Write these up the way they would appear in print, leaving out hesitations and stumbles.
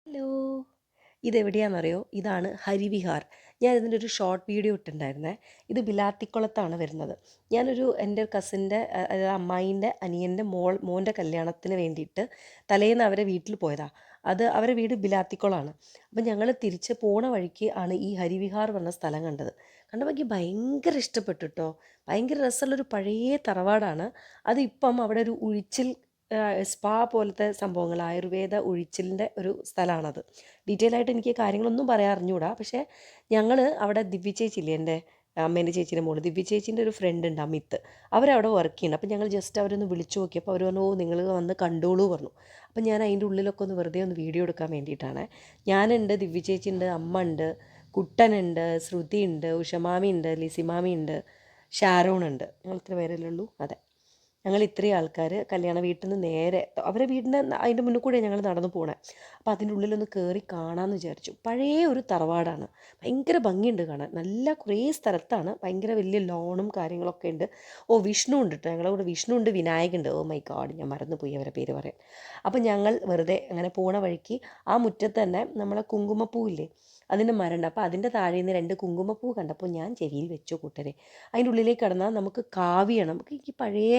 Hello. ഇതെവിടെയാണെന്നറിയോ? ഇതാണ് ഹരിവിഹാർ. ഞാൻ ഇതിൻ്റെ ഒരു ഷോർട്ട് വീഡിയോ ഇട്ടിട്ടുണ്ടായിരുന്നേ. ഇത് ബിലാത്തിക്കുളത്താണ് വരുന്നത്. എൻ്റെ കസിൻ്റെ അതായത് അമ്മായിൻ്റെ അനിയൻ്റെ മോൻ്റെ കല്യാണത്തിന് വേണ്ടിയിട്ട് തലേന്ന് അവരെ വീട്ടിൽ പോയതാണ്. അത് അവരെ വീട് ബിലാത്തിക്കുളമാണ്. അപ്പം ഞങ്ങൾ തിരിച്ച് പോണ വഴിക്ക് ആണ് ഈ ഹരിവിഹാർ പറഞ്ഞ സ്ഥലം കണ്ടത്. കണ്ടപ്പോൾ എനിക്ക് ഭയങ്കര ഇഷ്ടപ്പെട്ടു കേട്ടോ. ഭയങ്കര രസമുള്ളൊരു പഴയ തറവാടാണ്. അതിപ്പം അവിടെ ഒരു ഉഴിച്ചിൽ സ്പാ പോലത്തെ സംഭവങ്ങൾ ആയുർവേദ ഒഴിച്ചിലിൻ്റെ ഒരു സ്ഥലമാണത്. ഡീറ്റെയിൽ ആയിട്ട് എനിക്ക് കാര്യങ്ങളൊന്നും പറയാൻ അറിഞ്ഞുകൂടാ. പക്ഷേ ഞങ്ങൾ അവിടെ ദിവ്യ ചേച്ചിയില്ലേ, എൻ്റെ അമ്മേൻ്റെ ചേച്ചീൻ്റെ മോള് ദിവ്യ ചേച്ചീൻ്റെ ഒരു ഫ്രണ്ട് ഉണ്ട് അമിത്ത്. അവരവിടെ വർക്ക് ചെയ്യുന്നുണ്ട്. അപ്പോൾ ഞങ്ങൾ ജസ്റ്റ് അവരൊന്ന് വിളിച്ചു നോക്കിയപ്പോൾ അവർ പറഞ്ഞു, ഓ നിങ്ങൾ വന്ന് കണ്ടോളൂ പറഞ്ഞു. അപ്പം ഞാൻ അതിൻ്റെ ഉള്ളിലൊക്കെ ഒന്ന് വെറുതെ ഒന്ന് വീഡിയോ എടുക്കാൻ വേണ്ടിയിട്ടാണ്. ഞാനുണ്ട്, ദിവ്യ ചേച്ചി ഉണ്ട്, അമ്മ ഉണ്ട്, കുട്ടനുണ്ട്, ശ്രുതി ഉണ്ട്, ഉഷമാമി ഉണ്ട്, ലിസിമാമി ഉണ്ട്, ഷാരോൺ ഉണ്ട്. ഞങ്ങൾ ഇത്ര പേരല്ലേ ഉള്ളൂ. അതെ, ഞങ്ങൾ ഇത്രയും ആൾക്കാർ കല്യാണ വീട്ടിൽ നിന്ന് നേരെ അവരെ വീടിൻ്റെ അതിൻ്റെ മുന്നിൽ കൂടെ ഞങ്ങൾ നടന്നു പോണേ. അപ്പോൾ അതിൻ്റെ ഉള്ളിലൊന്ന് കയറി കാണാമെന്ന് വിചാരിച്ചു. പഴയ ഒരു തറവാടാണ്. ഭയങ്കര ഭംഗിയുണ്ട് കാണാൻ. നല്ല കുറേ സ്ഥലത്താണ്. ഭയങ്കര വലിയ ലോണും കാര്യങ്ങളൊക്കെ ഉണ്ട്. ഓ, വിഷ്ണു ഉണ്ട് കേട്ടോ. ഞങ്ങളുടെ കൂടെ വിഷ്ണു ഉണ്ട്, വിനായകുണ്ട്. ഓ മൈ ഗോഡ്, ഞാൻ മറന്നുപോയി അവരെ പേര് പറയാൻ. അപ്പം ഞങ്ങൾ വെറുതെ അങ്ങനെ പോണ വഴിക്ക് ആ മുറ്റത്ത് തന്നെ നമ്മളെ കുങ്കുമപ്പൂ ഇല്ലേ, അതിൻ്റെ മരമുണ്ട്. അപ്പോൾ അതിൻ്റെ താഴെ നിന്ന് 2 കുങ്കുമപ്പൂ കണ്ടപ്പോൾ ഞാൻ ചെവിയിൽ വെച്ചു കൂട്ടരെ. അതിൻ്റെ ഉള്ളിലേക്ക് കടന്നാൽ നമുക്ക് കാവ്യാണ്. നമുക്ക് ഈ പഴയ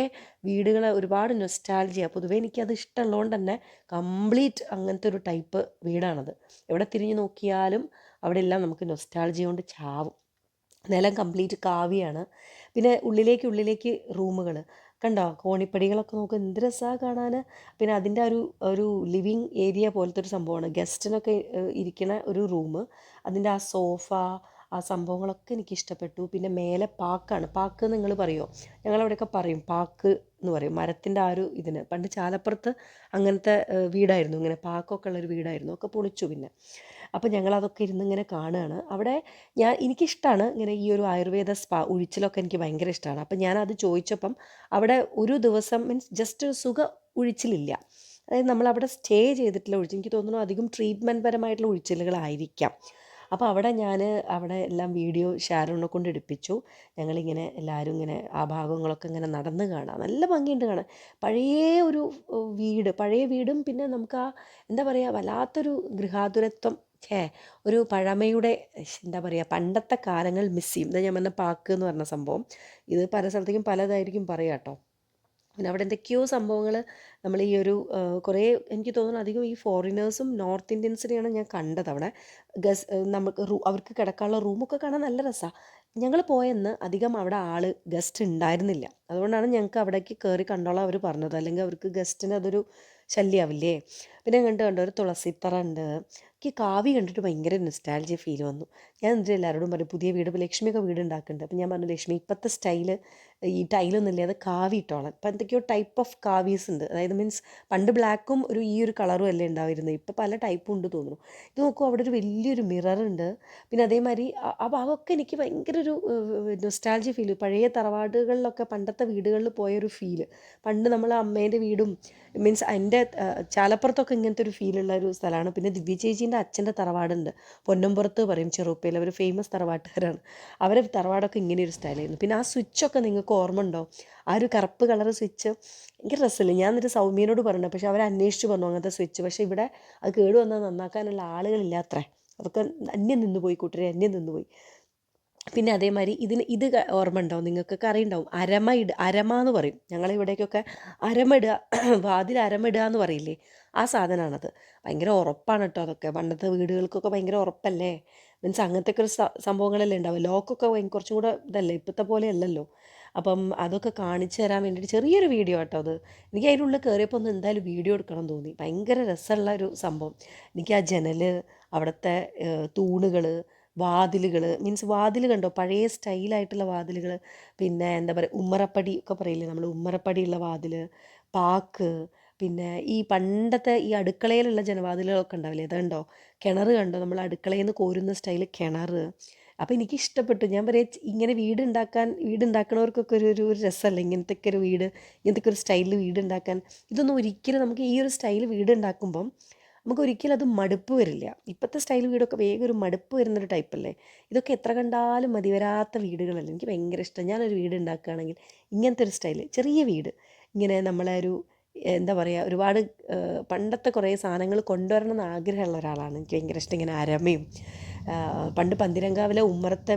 വീടുകൾ ഒരുപാട് നൊസ്റ്റാൾജിയ. പൊതുവേ എനിക്കത് ഇഷ്ടമുള്ളതുകൊണ്ട് തന്നെ കംപ്ലീറ്റ് അങ്ങനത്തെ ഒരു ടൈപ്പ് വീടാണത്. എവിടെ തിരിഞ്ഞു നോക്കിയാലും അവിടെ എല്ലാം നമുക്ക് നൊസ്റ്റാൾജിയ കൊണ്ട് ചാവും. നിലം കംപ്ലീറ്റ് കാവിയാണ്. പിന്നെ ഉള്ളിലേക്ക് റൂമുകൾ കണ്ടോ, കോണിപ്പടികളൊക്കെ നോക്കുക, എന്ത് രസമാണ് കാണാൻ. പിന്നെ അതിൻ്റെ ഒരു ഒരു ലിവിങ് ഏരിയ പോലത്തെ ഒരു സംഭവമാണ്, ഗസ്റ്റിനൊക്കെ ഇരിക്കുന്ന ഒരു റൂം. അതിൻ്റെ ആ സോഫ, ആ സംഭവങ്ങളൊക്കെ എനിക്ക് ഇഷ്ടപ്പെട്ടു. പിന്നെ മേലെ പാക്കാണ്. പാക്ക് നിങ്ങൾ പറയുമോ? ഞങ്ങളവിടെയൊക്കെ പറയും പാക്ക് എന്ന് പറയും. മരത്തിൻ്റെ ആ ഒരു ഇതിന് പണ്ട് ചാലപ്പുറത്ത് അങ്ങനത്തെ വീടായിരുന്നു, ഇങ്ങനെ പാക്കൊക്കെ ഉള്ളൊരു വീടായിരുന്നു. ഒക്കെ പൊളിച്ചു പിന്നെ. അപ്പോൾ ഞങ്ങളതൊക്കെ ഇരുന്ന് ഇങ്ങനെ കാണുകയാണ്. അവിടെ എനിക്കിഷ്ടമാണ് ഇങ്ങനെ ഈ ഒരു ആയുർവേദ സ്പാ ഉഴിച്ചിലൊക്കെ എനിക്ക് ഭയങ്കര ഇഷ്ടമാണ്. അപ്പം ഞാനത് ചോദിച്ചപ്പം അവിടെ ഒരു ദിവസം മീൻസ് ജസ്റ്റ് ഒരു സുഖ ഉഴിച്ചിലില്ല. അതായത് നമ്മളവിടെ സ്റ്റേ ചെയ്തിട്ടുള്ള ഒഴിച്ചിൽ, എനിക്ക് തോന്നുന്നു അധികം ട്രീറ്റ്മെൻറ്റ് പരമായിട്ടുള്ള ഒഴിച്ചിലുകളായിരിക്കാം. അപ്പോൾ അവിടെ എല്ലാം വീഡിയോ ഷാരോണിനെ കൊണ്ട് എടുപ്പിച്ചു. ഞങ്ങളിങ്ങനെ എല്ലാവരും ഇങ്ങനെ ആ ഭാഗങ്ങളൊക്കെ ഇങ്ങനെ നടന്ന് കാണാം. നല്ല ഭംഗിയുണ്ട് കാണാൻ. പഴയ ഒരു പഴയ വീടും പിന്നെ നമുക്ക് ആ എന്താ പറയുക, വല്ലാത്തൊരു ഗൃഹാതുരത്വം. ഒരു പഴമയുടെ എന്താ പറയുക, പണ്ടത്തെ കാലങ്ങൾ മിസ് ചെയ്യും. ഇതാ ഞാൻ പറഞ്ഞ പാക്ക് എന്ന് പറഞ്ഞ സംഭവം. ഇത് പല സ്ഥലത്തേക്കും പലതായിരിക്കും പറയുക കേട്ടോ. പിന്നെ അവിടെ എന്തൊക്കെയോ സംഭവങ്ങൾ നമ്മൾ ഈ ഒരു കുറേ എനിക്ക് തോന്നുന്നു അധികം ഈ ഫോറിനേഴ്സും നോർത്ത് ഇന്ത്യൻസിനെയാണ് ഞാൻ കണ്ടത് അവിടെ. നമുക്ക് അവർക്ക് കിടക്കാനുള്ള റൂമൊക്കെ കാണാൻ നല്ല രസമാണ്. ഞങ്ങൾ പോയെന്ന് അധികം അവിടെ ഗസ്റ്റ് ഉണ്ടായിരുന്നില്ല. അതുകൊണ്ടാണ് ഞങ്ങൾക്ക് അവിടേക്ക് കയറി കണ്ടോളാം അവർ പറഞ്ഞത്. അല്ലെങ്കിൽ അവർക്ക് ഗസ്റ്റിന് അതൊരു ശല്യമാവില്ലേ. പിന്നെ കണ്ടോ ഒരു തുളസിത്തറ ഉണ്ട്. എനിക്ക് കാവി കണ്ടിട്ട് ഭയങ്കര നൊസ്റ്റാൾജിയ ഫീൽ വന്നു. ഞാൻ എന്നിട്ട് എല്ലാവരോടും പറയും, പുതിയ വീട് ഇപ്പോൾ ലക്ഷ്മിയൊക്കെ വീട് ഉണ്ടാക്കുന്നുണ്ട്. അപ്പം ഞാൻ പറഞ്ഞു, ലക്ഷ്മി ഇപ്പോഴത്തെ സ്റ്റൈല് ഈ ടൈലൊന്നും ഇല്ലേ, അത് കാവി ഇട്ടോളാം. ഇപ്പം എന്തൊക്കെയോ ടൈപ്പ് ഓഫ് കാവീസ് ഉണ്ട്. അതായത് മീൻസ് പണ്ട് ബ്ലാക്കും ഈ ഒരു കളറും അല്ലേ ഉണ്ടായിരുന്നത്. ഇപ്പം പല ടൈപ്പും ഉണ്ട് തോന്നുന്നു. ഇത് നോക്കൂ, അവിടെ ഒരു വലിയൊരു മിററുണ്ട്. പിന്നെ അതേമാതിരി ആ ഭാഗമൊക്കെ എനിക്ക് ഭയങ്കര ഒരു നൊസ്റ്റാൾജി ഫീൽ. പഴയ തറവാടുകളിലൊക്കെ പണ്ടത്തെ വീടുകളിൽ പോയൊരു ഫീല്. പണ്ട് നമ്മളെ അമ്മേൻ്റെ വീടും മീൻസ് എൻ്റെ ചാലപ്പുറത്തൊക്കെ ഇങ്ങനത്തെ ഒരു ഫീലുള്ള ഒരു സ്ഥലമാണ്. പിന്നെ ദിവ്യ ചേച്ചീൻ്റെ അച്ഛൻ്റെ തറവാടുണ്ട്, പൊന്നമ്പുറത്ത് പറയും, ചെറുപ്പയിൽ. അവർ ഫേമസ് തറവാട്ടുകാരാണ്. അവരെ തറവാടൊക്കെ ഇങ്ങനെ ഒരു സ്റ്റൈലായിരുന്നു. പിന്നെ ആ സ്വിച്ചൊക്കെ നിങ്ങൾക്ക് ഓർമ്മ ഉണ്ടോ? ആ ഒരു കറുപ്പ് കളർ സ്വിച്ച് ഭയങ്കര രസമില്ല. ഞാൻ എന്നിട്ട് സൗമ്യനോട് പറഞ്ഞു, പക്ഷെ അവർ അന്വേഷിച്ച് പറഞ്ഞു അങ്ങനത്തെ സ്വിച്ച്. പക്ഷേ ഇവിടെ അത് കേട് വന്നാൽ നന്നാക്കാനുള്ള ആളുകളില്ലാത്രേ. അതൊക്കെ അന്യം നിന്ന് പോയി കൂട്ടരെ, അന്യം നിന്ന് പോയി. പിന്നെ അതേമാതിരി ഇത് ഓർമ്മ ഉണ്ടാവും, നിങ്ങൾക്കൊക്കെ അറിയുണ്ടാവും, അരമ എന്ന് പറയും ഞങ്ങളിവിടേക്കൊക്കെ. അരമിടുക, വാതിൽ അരമിടുക എന്ന് പറയില്ലേ, ആ സാധനമാണത്. ഭയങ്കര ഉറപ്പാണ് കേട്ടോ അതൊക്കെ. പണ്ടത്തെ വീടുകൾക്കൊക്കെ ഭയങ്കര ഉറപ്പല്ലേ. മീൻസ് അങ്ങനത്തെ ഒക്കെ ഒരു സംഭവങ്ങളല്ലേ ഉണ്ടാവും. ലോക്കൊക്കെ കുറച്ചും കൂടെ ഇതല്ലേ, ഇപ്പോഴത്തെ പോലെ അല്ലല്ലോ. അപ്പം അതൊക്കെ കാണിച്ചു തരാൻ വേണ്ടിയിട്ട് ചെറിയൊരു വീഡിയോ കേട്ടോ അത്. എനിക്ക് അതിൻ്റെ ഉള്ളിൽ കയറിയപ്പോൾ ഒന്ന് എന്തായാലും വീഡിയോ എടുക്കണം തോന്നി. ഭയങ്കര രസമുള്ള ഒരു സംഭവം. എനിക്ക് ആ ജനൽ, അവിടുത്തെ തൂണുകൾ, വാതിലുകൾ, മീൻസ് വാതിൽ കണ്ടോ, പഴയ സ്റ്റൈലായിട്ടുള്ള വാതിലുകൾ. പിന്നെ എന്താ പറയുക, ഉമ്മറപ്പടി ഒക്കെ പറയില്ലേ നമ്മൾ, ഉമ്മറപ്പടിയുള്ള വാതിൽ, പാക്ക്. പിന്നെ ഈ പണ്ടത്തെ ഈ അടുക്കളയിലുള്ള ജനവാതിലുകളൊക്കെ ഉണ്ടാവില്ലേ, അതുണ്ടോ. കിണർ കണ്ടോ, നമ്മൾ അടുക്കളയിൽ നിന്ന് കോരുന്ന സ്റ്റൈൽ കിണർ. അപ്പോൾ എനിക്ക് ഇഷ്ടപ്പെട്ടു. ഞാൻ പറയാം, ഇങ്ങനെ വീടുണ്ടാക്കണവർക്കൊക്കെ ഒരു രസമല്ലേ ഇങ്ങനത്തെയൊക്കെ ഒരു വീട്, ഇങ്ങനത്തെ ഒരു സ്റ്റൈലിൽ വീടുണ്ടാക്കാൻ. ഇതൊന്നും ഒരിക്കലും നമുക്ക് ഈ ഒരു സ്റ്റൈൽ വീടുണ്ടാക്കുമ്പം നമുക്കൊരിക്കലും അത് മടുപ്പ് വരില്ല. ഇപ്പോഴത്തെ സ്റ്റൈൽ വീടൊക്കെ വേഗം ഒരു മടുപ്പ് വരുന്നൊരു ടൈപ്പല്ലേ. ഇതൊക്കെ എത്ര കണ്ടാലും മതി വരാത്ത വീടുകളല്ലേ. എനിക്ക് ഭയങ്കര ഇഷ്ടം. ഞാനൊരു വീട് ഉണ്ടാക്കുകയാണെങ്കിൽ ഇങ്ങനത്തെ ഒരു സ്റ്റൈല്, ചെറിയ വീട്, ഇങ്ങനെ നമ്മളെ ഒരു എന്താ പറയുക, ഒരുപാട് പണ്ടത്തെ കുറേ സാധനങ്ങൾ കൊണ്ടുവരണം എന്ന് ആഗ്രഹമുള്ള ഒരാളാണ്. എനിക്ക് ഭയങ്കര ഇഷ്ടം ഇങ്ങനെ അരമയും പണ്ട് പന്തിരങ്കാവിലെ ഉമ്മറത്തെ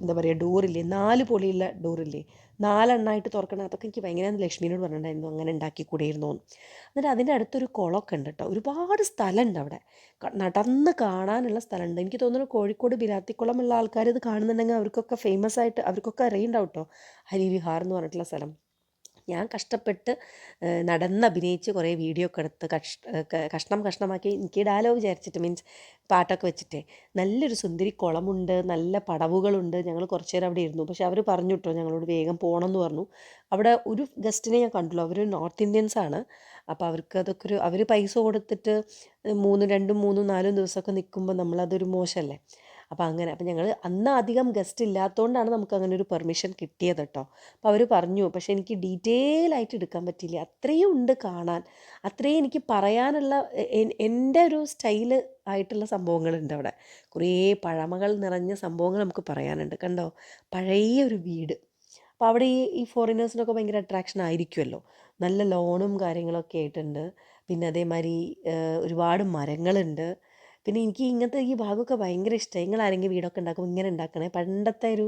എന്താ പറയുക ഡോറില്ലേ, 4 പൊളിയുള്ള ഡോറില്ലേ, 4 തുറക്കണം. അതൊക്കെ എനിക്ക് ഭയങ്കര ലക്ഷ്മീനോട് പറഞ്ഞിട്ടുണ്ടായിരുന്നു അങ്ങനെ ഉണ്ടാക്കി കൂടിയിരുന്നു എന്ന്. എന്നിട്ട് അതിൻ്റെ അടുത്തൊരു കുളമൊക്കെ ഉണ്ട് കേട്ടോ, ഒരുപാട് സ്ഥലമുണ്ട് അവിടെ, നടന്ന് കാണാനുള്ള സ്ഥലമുണ്ട്. എനിക്ക് തോന്നുന്നു കോഴിക്കോട് ബിലാത്തിക്കുളമുള്ള ആൾക്കാർ ഇത് കാണുന്നുണ്ടെങ്കിൽ അവർക്കൊക്കെ ഫേമസ് ആയിട്ട് അവർക്കൊക്കെ അറിയുന്നുണ്ടാവും കേട്ടോ, ഹരിവിഹാർ എന്ന് പറഞ്ഞിട്ടുള്ള സ്ഥലം. ഞാൻ കഷ്ടപ്പെട്ട് നടന്നഭിനയിച്ച് കുറേ വീഡിയോ ഒക്കെ എടുത്ത് കഷ്ണം കഷ്ണമാക്കി എനിക്ക് ഇടാലോ വിചാരിച്ചിട്ട്, മീൻസ് പാട്ടൊക്കെ വെച്ചിട്ടേ. നല്ലൊരു സുന്ദരി കുളമുണ്ട്, നല്ല പടവുകളുണ്ട്. ഞങ്ങൾ കുറച്ച് നേരം അവിടെ ഇരുന്നു. പക്ഷെ അവർ പറഞ്ഞു കേട്ടോ ഞങ്ങളോട് വേഗം പോകണം എന്ന് പറഞ്ഞു. അവിടെ ഒരു ഗസ്റ്റിനെ ഞാൻ കണ്ടുള്ളൂ, അവർ നോർത്ത് ഇന്ത്യൻസ് ആണ്. അപ്പോൾ അവർക്ക് അതൊക്കെ അവർ പൈസ കൊടുത്തിട്ട് 2, 3, 4 ദിവസമൊക്കെ നിൽക്കുമ്പോൾ നമ്മളതൊരു മോശമല്ലേ. അപ്പോൾ ഞങ്ങൾ അന്ന് അധികം ഗസ്റ്റ് ഇല്ലാത്തതുകൊണ്ടാണ് നമുക്ക് അങ്ങനെ ഒരു പെർമിഷൻ കിട്ടിയത് കേട്ടോ. അപ്പോൾ അവർ പറഞ്ഞു, പക്ഷേ എനിക്ക് ഡീറ്റെയിൽ ആയിട്ട് എടുക്കാൻ പറ്റിയില്ല. അത്രയും ഉണ്ട് കാണാൻ, അത്രയും എനിക്ക് പറയാനുള്ള എൻ്റെ ഒരു സ്റ്റൈല് ആയിട്ടുള്ള സംഭവങ്ങളുണ്ട് അവിടെ. കുറേ പഴമകൾ നിറഞ്ഞ സംഭവങ്ങൾ നമുക്ക് പറയാനുണ്ട്. കണ്ടോ, പഴയ ഒരു വീട്. അപ്പോൾ അവിടെ ഈ ഫോറിനേഴ്സിനൊക്കെ ഭയങ്കര അട്രാക്ഷൻ ആയിരിക്കുമല്ലോ. നല്ല ലോണും കാര്യങ്ങളൊക്കെ ആയിട്ടുണ്ട്. പിന്നെ അതേമാതിരി ഒരുപാട് മരങ്ങളുണ്ട്. പിന്നെ എനിക്ക് ഇങ്ങനത്തെ ഈ ഭാഗമൊക്കെ ഭയങ്കര ഇഷ്ടമായി. നിങ്ങൾ ആരെങ്കിലും വീടൊക്കെ ഉണ്ടാക്കുമ്പോൾ ഇങ്ങനെ ഉണ്ടാക്കണേ. പണ്ടത്തെ ഒരു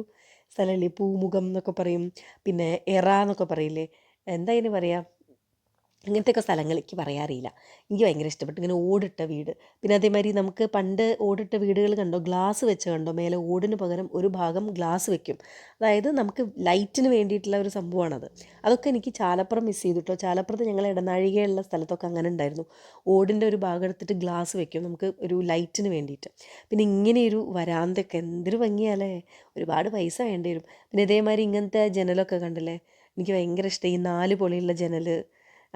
സ്ഥലമല്ലേ, പൂമുഖം എന്നൊക്കെ പറയും, പിന്നെ എറ എന്നൊക്കെ പറയില്ലേ, എന്താ ഇതിന് പറയുക, അങ്ങനത്തെയൊക്കെ സ്ഥലങ്ങൾ എനിക്ക് പറയാറിയില്ല. എനിക്ക് ഭയങ്കര ഇഷ്ടപ്പെട്ടു ഇങ്ങനെ ഓടിട്ട വീട്. പിന്നെ അതേമാതിരി നമുക്ക് പണ്ട് ഓടിട്ട വീടുകൾ കണ്ടോ, ഗ്ലാസ് വെച്ച് കണ്ടോ, മേലെ ഓടിന് പകരം ഒരു ഭാഗം ഗ്ലാസ് വെക്കും. അതായത് നമുക്ക് ലൈറ്റിന് വേണ്ടിയിട്ടുള്ള ഒരു സംഭവമാണത്. അതൊക്കെ എനിക്ക് ചാലപ്പുറം മിസ് ചെയ്തു കേട്ടോ. ചാലപ്പുറത്ത് ഞങ്ങൾ ഇടനാഴികയുള്ള സ്ഥലത്തൊക്കെ അങ്ങനെ ഉണ്ടായിരുന്നു. ഓടിൻ്റെ ഒരു ഭാഗം എടുത്തിട്ട് ഗ്ലാസ് വെക്കും നമുക്ക് ഒരു ലൈറ്റിന് വേണ്ടിയിട്ട്. പിന്നെ ഇങ്ങനെയൊരു വരാന്തയൊക്കെ എന്തൊരു ഭംഗിയാലേ, ഒരുപാട് പൈസ വേണ്ടി വരും. പിന്നെ ഇതേമാതിരി ഇങ്ങനത്തെ ജനലൊക്കെ കണ്ടില്ലേ, എനിക്ക് ഭയങ്കര ഇഷ്ടം ഈ 4 പൊളിയുള്ള ജനൽ,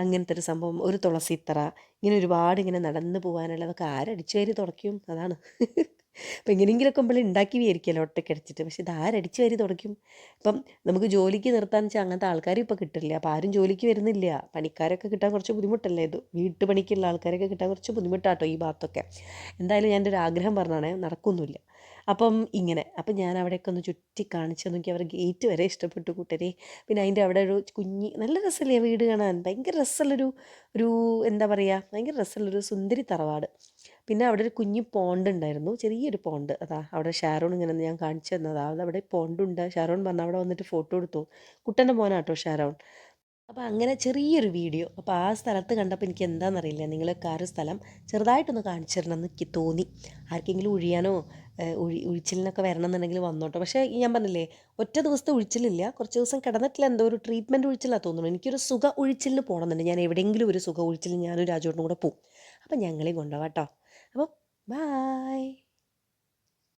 അങ്ങനത്തെ ഒരു സംഭവം, ഒരു തുളസിത്തറ, ഇങ്ങനെ ഒരുപാട് ഇങ്ങനെ നടന്ന് പോകാനുള്ളതൊക്കെ ആരടിച്ചു വാരി തുടയ്ക്കും, അതാണ്. അപ്പം എങ്ങനെയെങ്കിലുമൊക്കെ നമ്മൾ ഉണ്ടാക്കി വിചാരിക്കുമല്ലോ ഒറ്റയ്ക്ക് അടിച്ചിട്ട്, പക്ഷെ ഇത് ആരടിച്ചു വാരി തുടയ്ക്കും. ഇപ്പം നമുക്ക് ജോലിക്ക് നിർത്താന്ന് വെച്ചാൽ അങ്ങനത്തെ ആൾക്കാർ ഇപ്പോൾ കിട്ടില്ല. അപ്പോൾ ആരും ജോലിക്ക് വരുന്നില്ല. പണിക്കാരൊക്കെ കിട്ടാൻ കുറച്ച് ബുദ്ധിമുട്ടല്ലേ, ഇത് വീട്ടുപണിക്കുള്ള ആൾക്കാരൊക്കെ കിട്ടാൻ കുറച്ച് ബുദ്ധിമുട്ടാട്ടോ ഈ ഭാഗത്തൊക്കെ. എന്തായാലും ഞാൻ എൻ്റെ ഒരു ആഗ്രഹം പറഞ്ഞാണേ, നടക്കൊന്നുമില്ല. അപ്പം അപ്പം ഞാൻ അവിടെയൊക്കെ ഒന്ന് ചുറ്റി കാണിച്ചു നോക്കി. അവർ ഗേറ്റ് വരെ ഇഷ്ടപ്പെട്ടു കൂട്ടരെ. പിന്നെ അതിൻ്റെ അവിടെ ഒരു നല്ല രസമല്ലേ വീട് കാണാൻ, ഭയങ്കര രസമുള്ളൊരു ഒരു എന്താ പറയുക, ഭയങ്കര രസമുള്ളൊരു സുന്ദരി തറവാട്. പിന്നെ അവിടെ ഒരു കുഞ്ഞു പോണ്ട് ഉണ്ടായിരുന്നു, ചെറിയൊരു പോണ്ട്. അതാ അവിടെ ഷാരോൺ ഇങ്ങനെ ഞാൻ കാണിച്ചു തന്നതാ, അവിടെ പോണ്ടുണ്ട്. ഷാരോൺ പറഞ്ഞു അവിടെ വന്നിട്ട് ഫോട്ടോ എടുത്തു. കുട്ടൻ്റെ മോനാട്ടോ ഷാരോൺ. അപ്പോൾ അങ്ങനെ ചെറിയൊരു വീഡിയോ. അപ്പോൾ ആ സ്ഥലത്ത് കണ്ടപ്പോൾ എനിക്ക് എന്താണെന്നറിയില്ല, നിങ്ങളൊക്കെ ആ ഒരു സ്ഥലം ചെറുതായിട്ടൊന്ന് കാണിച്ചു തരണം എന്ന് എനിക്ക് തോന്നി. ആർക്കെങ്കിലും ഒഴിയാനോ ഉഴിച്ചിലിനൊക്കെ വരണം എന്നുണ്ടെങ്കിൽ വന്നോട്ടോ. പക്ഷേ ഞാൻ പറഞ്ഞില്ലേ, ഒറ്റ ദിവസത്തെ ഉഴിച്ചിലില്ല, കുറച്ച് ദിവസം കിടന്നിട്ടില്ല, എന്തോ ഒരു ട്രീറ്റ്മെൻറ്റ് ഉഴിച്ചിലാണ് തോന്നുന്നു. എനിക്കൊരു സുഖ ഉഴിച്ചിലിന് പോകണമെന്നുണ്ട്. ഞാൻ എവിടെയെങ്കിലും ഒരു സുഖ ഉഴിച്ചിലിന് ഞാനും രാജുവേട്ടനും കൂടെ പോവും. അപ്പം ഞങ്ങളെയും കൊണ്ടുപോകാം കേട്ടോ. അപ്പോൾ ബായ്.